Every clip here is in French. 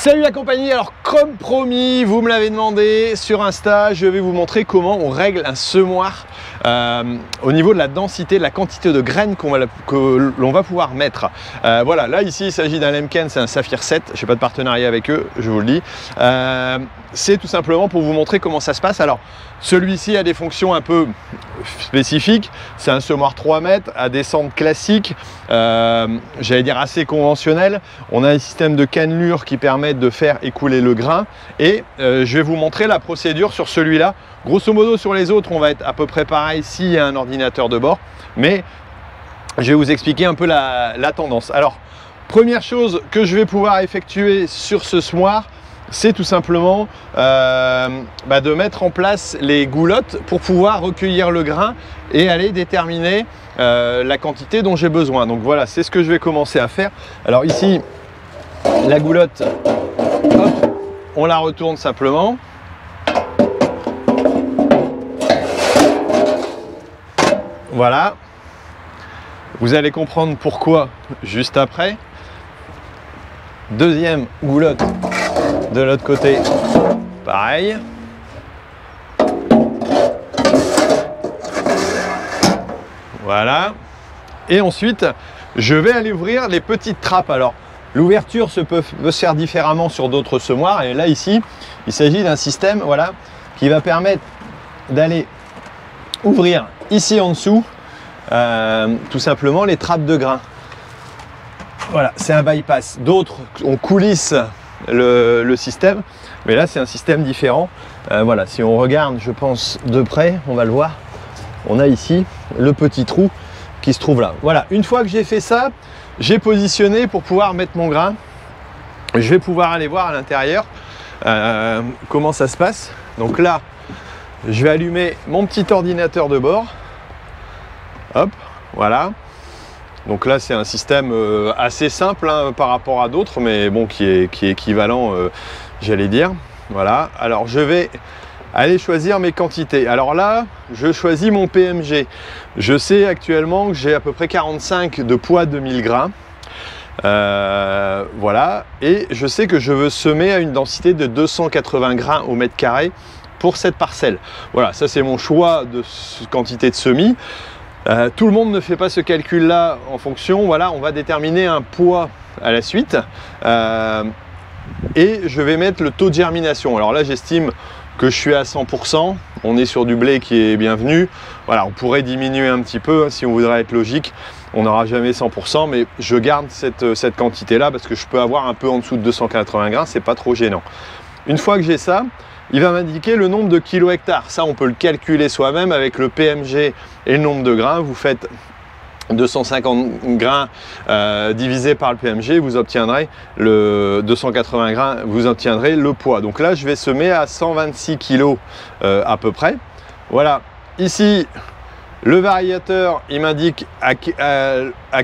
Salut la compagnie, alors comme promis, vous me l'avez demandé sur Insta, je vais vous montrer comment on règle un semoir au niveau de la densité, de la quantité de graines que l'on va pouvoir mettre. Voilà, là ici il s'agit d'un Lemken, c'est un Saphir 7, je n'ai pas de partenariat avec eux, je vous le dis. C'est tout simplement pour vous montrer comment ça se passe. Alors celui-ci a des fonctions un peu spécifiques, c'est un semoir 3 mètres à descente classique, j'allais dire assez conventionnel. On a un système de cannelure qui permet de faire écouler le grain et je vais vous montrer la procédure sur celui-là. Grosso modo sur les autres on va être à peu près pareil s'il y a un ordinateur de bord, mais je vais vous expliquer un peu la tendance. Alors première chose que je vais pouvoir effectuer sur ce semoir, c'est tout simplement de mettre en place les goulottes pour pouvoir recueillir le grain et aller déterminer la quantité dont j'ai besoin. Donc voilà, c'est ce que je vais commencer à faire. Alors ici, la goulotte, hop, on la retourne simplement. Voilà. Vous allez comprendre pourquoi juste après. Deuxième goulotte. De l'autre côté, pareil. Voilà. Et ensuite, je vais aller ouvrir les petites trappes. Alors, l'ouverture peut se faire différemment sur d'autres semoirs. Et là, ici, il s'agit d'un système voilà, qui va permettre d'aller ouvrir ici en dessous, tout simplement, les trappes de grains. Voilà, c'est un bypass. D'autres, on coulisse le système, mais là c'est un système différent. Voilà, si on regarde, je pense de près, on va le voir, on a ici le petit trou qui se trouve là. Voilà, une fois que j'ai fait ça, j'ai positionné pour pouvoir mettre mon grain. Je vais pouvoir aller voir à l'intérieur comment ça se passe. Donc là, je vais allumer mon petit ordinateur de bord. Hop, voilà. Donc là, c'est un système assez simple hein, par rapport à d'autres, mais bon, qui est équivalent, j'allais dire. Voilà. Alors, je vais aller choisir mes quantités. Alors là, je choisis mon PMG. Je sais actuellement que j'ai à peu près 45 de poids de 1000 grains. Voilà. Et je sais que je veux semer à une densité de 280 grains au mètre carré pour cette parcelle. Voilà, ça c'est mon choix de quantité de semis. Tout le monde ne fait pas ce calcul là en fonction, voilà, on va déterminer un poids à la suite et je vais mettre le taux de germination. Alors là j'estime que je suis à 100%, on est sur du blé qui est bienvenu, voilà, on pourrait diminuer un petit peu si on voudrait être logique, on n'aura jamais 100%, mais je garde cette quantité là parce que je peux avoir un peu en dessous de 280 grains, c'est pas trop gênant. Une fois que j'ai ça, il va m'indiquer le nombre de kilos hectares. Ça, on peut le calculer soi-même avec le PMG et le nombre de grains. Vous faites 250 grains divisé par le PMG, vous obtiendrez le 280 grains, vous obtiendrez le poids. Donc là, je vais semer à 126 kilos à peu près. Voilà. Ici, le variateur, il m'indique à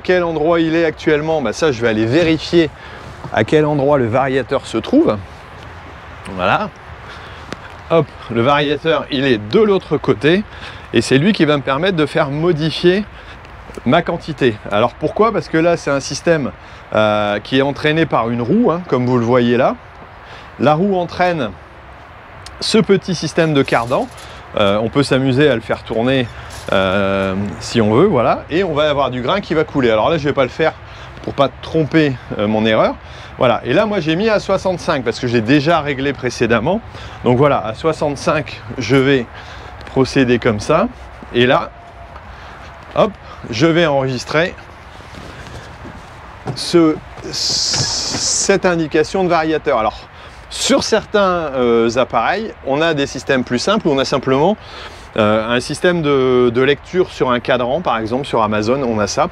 quel endroit il est actuellement. Bah, ça, je vais aller vérifier à quel endroit le variateur se trouve. Voilà. Hop, le variateur il est de l'autre côté et c'est lui qui va me permettre de faire modifier ma quantité. Alors pourquoi? Parce que là c'est un système qui est entraîné par une roue hein, comme vous le voyez là. La roue entraîne ce petit système de cardan. On peut s'amuser à le faire tourner si on veut, voilà, et on va avoir du grain qui va couler. Alors là je vais pas le faire pour pas tromper mon erreur. Voilà, et là moi j'ai mis à 65 parce que j'ai déjà réglé précédemment. Donc voilà, à 65 je vais procéder comme ça. Et là, hop, je vais enregistrer cette indication de variateur. Alors sur certains appareils, on a des systèmes plus simples où on a simplement un système de lecture sur un cadran, par exemple sur Amazon, on a ça.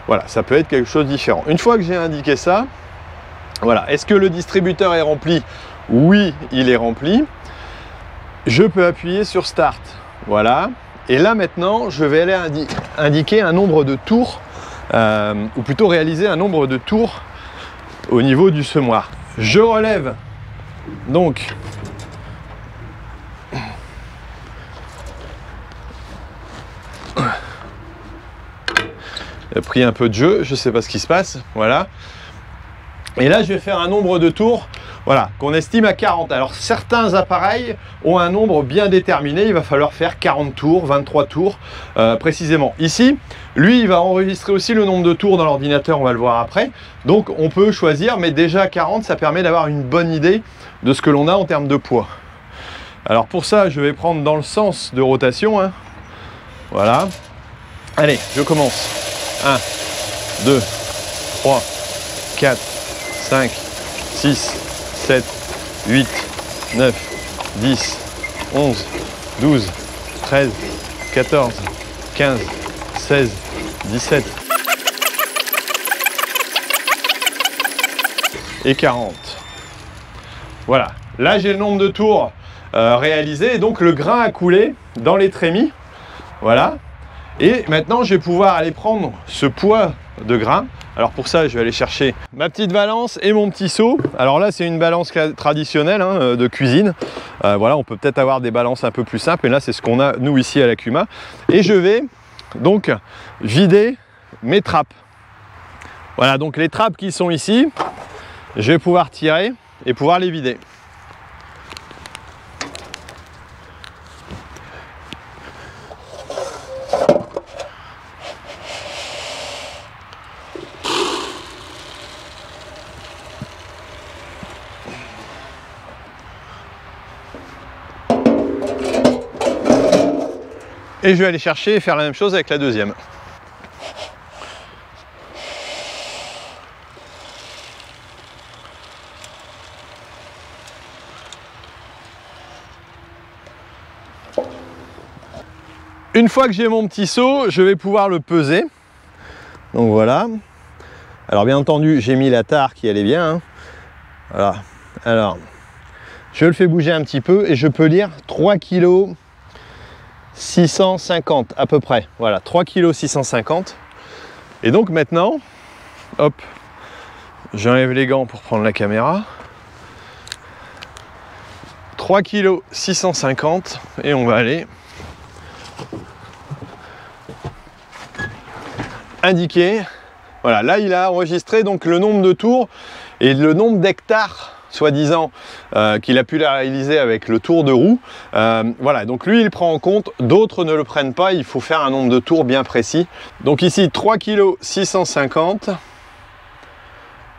Voilà, ça peut être quelque chose de différent. Une fois que j'ai indiqué ça, voilà, est-ce que le distributeur est rempli? Oui, il est rempli. Je peux appuyer sur Start. Voilà. Et là maintenant, je vais aller indiquer un nombre de tours, ou plutôt réaliser un nombre de tours au niveau du semoir. Je relève donc il a pris un peu de jeu, je ne sais pas ce qui se passe, voilà. Et là, je vais faire un nombre de tours Voilà, qu'on estime à 40. Alors certains appareils ont un nombre bien déterminé, il va falloir faire 40 tours, 23 tours précisément. Ici, lui, il va enregistrer aussi le nombre de tours dans l'ordinateur, on va le voir après. Donc on peut choisir, mais déjà 40, ça permet d'avoir une bonne idée de ce que l'on a en termes de poids. Alors pour ça, je vais prendre dans le sens de rotation, hein. Voilà. Allez, je commence. 1, 2, 3, 4, 5, 6, 7, 8, 9, 10, 11, 12, 13, 14, 15, 16, 17 et 40. Voilà, là j'ai le nombre de tours réalisés et donc le grain a coulé dans les trémies. Voilà. Et maintenant, je vais pouvoir aller prendre ce poids de grain. Alors pour ça, je vais aller chercher ma petite balance et mon petit seau. Alors là, c'est une balance traditionnelle hein, de cuisine. Voilà, on peut peut-être avoir des balances un peu plus simples. Et là, c'est ce qu'on a, nous, ici à l'Accuma. Et je vais donc vider mes trappes. Voilà, donc les trappes qui sont ici, je vais pouvoir tirer et pouvoir les vider. Et je vais aller chercher et faire la même chose avec la deuxième. Une fois que j'ai mon petit seau, je vais pouvoir le peser. Donc voilà. Alors bien entendu, j'ai mis la tare qui allait bien. Hein. Voilà. Alors, je le fais bouger un petit peu et je peux lire 3 kg 650 à peu près. Voilà, 3 kg 650. Et donc maintenant, hop, j'enlève les gants pour prendre la caméra. 3 kg 650 et on va aller indiquer. Voilà, là il a enregistré donc le nombre de tours et le nombre d'hectares soi-disant qu'il a pu la réaliser avec le tour de roue. Voilà, donc lui il prend en compte, d'autres ne le prennent pas, il faut faire un nombre de tours bien précis. Donc ici 3 kg 650.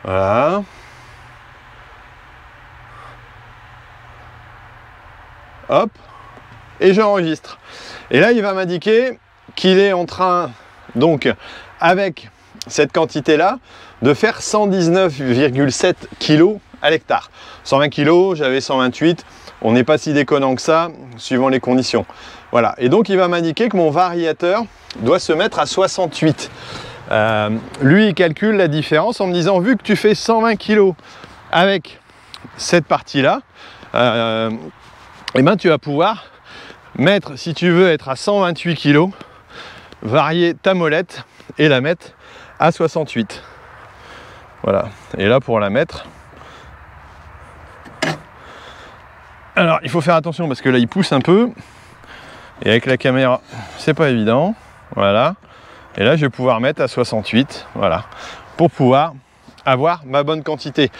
Voilà. Hop. Et j'enregistre. Et là il va m'indiquer qu'il est en train, donc avec cette quantité là, de faire 119,7 kg à l'hectare. 120 kg, j'avais 128, on n'est pas si déconnant que ça, suivant les conditions. Voilà, et donc il va m'indiquer que mon variateur doit se mettre à 68. Lui, il calcule la différence en me disant, vu que tu fais 120 kg avec cette partie-là, eh ben, tu vas pouvoir mettre, si tu veux être à 128 kg, varier ta molette et la mettre à 68. Voilà, et là pour la mettre, alors il faut faire attention parce que là il pousse un peu et avec la caméra c'est pas évident. Voilà, et là je vais pouvoir mettre à 68, voilà, pour pouvoir avoir ma bonne quantité.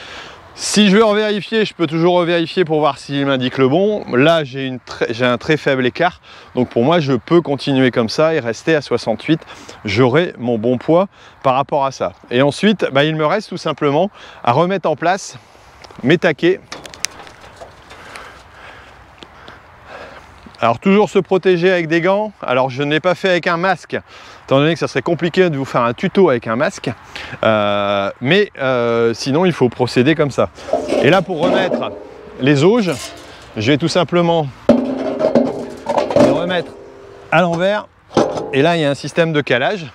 Si je veux revérifier, je peux toujours revérifier pour voir s'il m'indique le bon. Là j'ai un très faible écart, donc pour moi je peux continuer comme ça et rester à 68. J'aurai mon bon poids par rapport à ça. Et ensuite bah, il me reste tout simplement à remettre en place mes taquets. Alors toujours se protéger avec des gants. Alors je n'ai pas fait avec un masque, étant donné que ça serait compliqué de vous faire un tuto avec un masque, mais sinon il faut procéder comme ça. Et là pour remettre les auges, je vais tout simplement les remettre à l'envers, et là il y a un système de calage.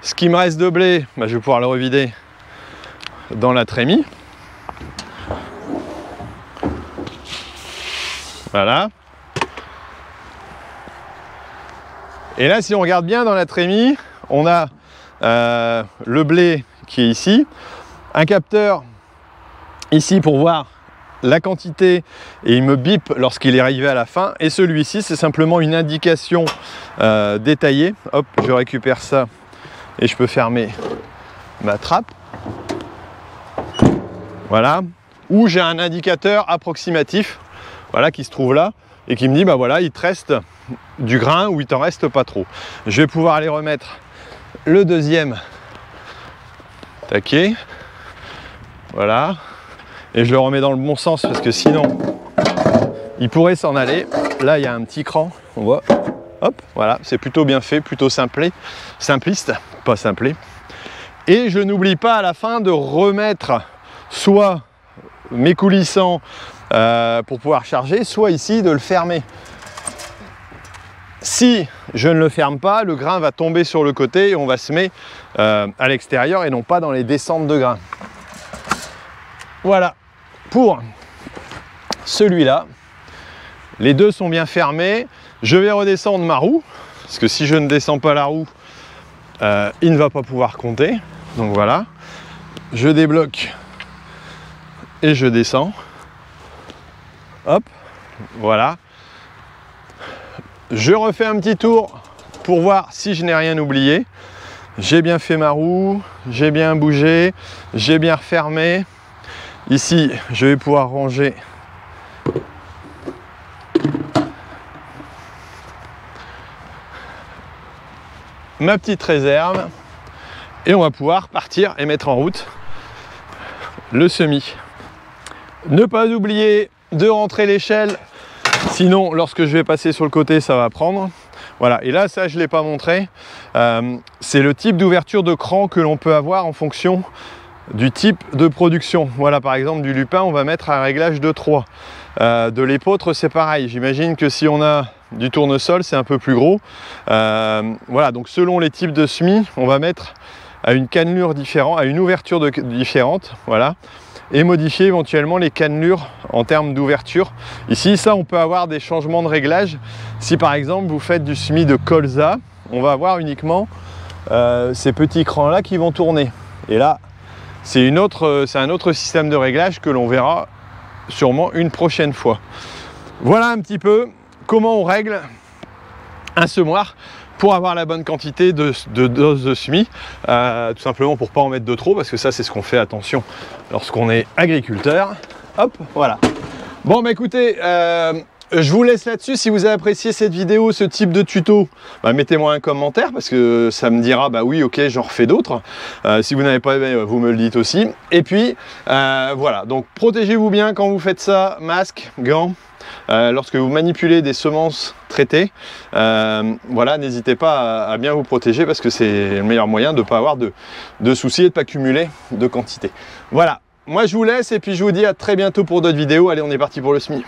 Ce qui me reste de blé, bah, je vais pouvoir le revider dans la trémie. Voilà. Et là, si on regarde bien dans la trémie, on a le blé qui est ici, un capteur ici pour voir la quantité et il me bip lorsqu'il est arrivé à la fin, et celui-ci c'est simplement une indication détaillée. Hop, je récupère ça et je peux fermer ma trappe. Voilà, ou j'ai un indicateur approximatif, voilà, qui se trouve là et qui me dit bah voilà, il te reste du grain ou il t'en reste pas trop. Je vais pouvoir aller remettre le deuxième taquet, voilà, et je le remets dans le bon sens parce que sinon il pourrait s'en aller. Là il y a un petit cran, on voit, hop, voilà, c'est plutôt bien fait, plutôt simpliste, pas simplé. Et je n'oublie pas à la fin de remettre soit mes coulissants pour pouvoir charger, soit ici de le fermer. Si je ne le ferme pas, le grain va tomber sur le côté et on va semer à l'extérieur et non pas dans les descentes de grains. Voilà pour celui-là. Les deux sont bien fermés. Je vais redescendre ma roue, parce que si je ne descends pas la roue, il ne va pas pouvoir compter. Donc voilà, je débloque et je descends. Hop, voilà. Je refais un petit tour pour voir si je n'ai rien oublié. J'ai bien fait ma roue, j'ai bien bougé, j'ai bien refermé. Ici, je vais pouvoir ranger ma petite réserve et on va pouvoir partir et mettre en route le semis. Ne pas oublier de rentrer l'échelle, sinon lorsque je vais passer sur le côté ça va prendre. Voilà, et là ça je ne l'ai pas montré, c'est le type d'ouverture de cran que l'on peut avoir en fonction du type de production. Voilà, par exemple du lupin on va mettre un réglage de 3, de l'épeautre c'est pareil. J'imagine que si on a du tournesol c'est un peu plus gros, voilà, donc selon les types de semis on va mettre à une cannelure différente, à une ouverture différente, voilà, et modifier éventuellement les cannelures en termes d'ouverture. Ici, ça, on peut avoir des changements de réglage. Si par exemple vous faites du semis de colza, on va avoir uniquement ces petits crans là qui vont tourner. Et là, c'est un autre système de réglage que l'on verra sûrement une prochaine fois. Voilà un petit peu comment on règle un semoir pour avoir la bonne quantité de dose de semis, tout simplement pour pas en mettre de trop, parce que ça c'est ce qu'on fait attention lorsqu'on est agriculteur. Hop, voilà. Bon bah écoutez, je vous laisse là-dessus. Si vous avez apprécié cette vidéo, ce type de tuto, bah, mettez-moi un commentaire, parce que ça me dira bah oui ok j'en refais d'autres. Si vous n'avez pas aimé, vous me le dites aussi. Et puis voilà, donc protégez-vous bien quand vous faites ça, masque, gants. Lorsque vous manipulez des semences traitées, voilà, n'hésitez pas à bien vous protéger, parce que c'est le meilleur moyen de ne pas avoir de soucis et de ne pas cumuler de quantité. Voilà, moi je vous laisse et puis je vous dis à très bientôt pour d'autres vidéos. Allez, on est parti pour le semis.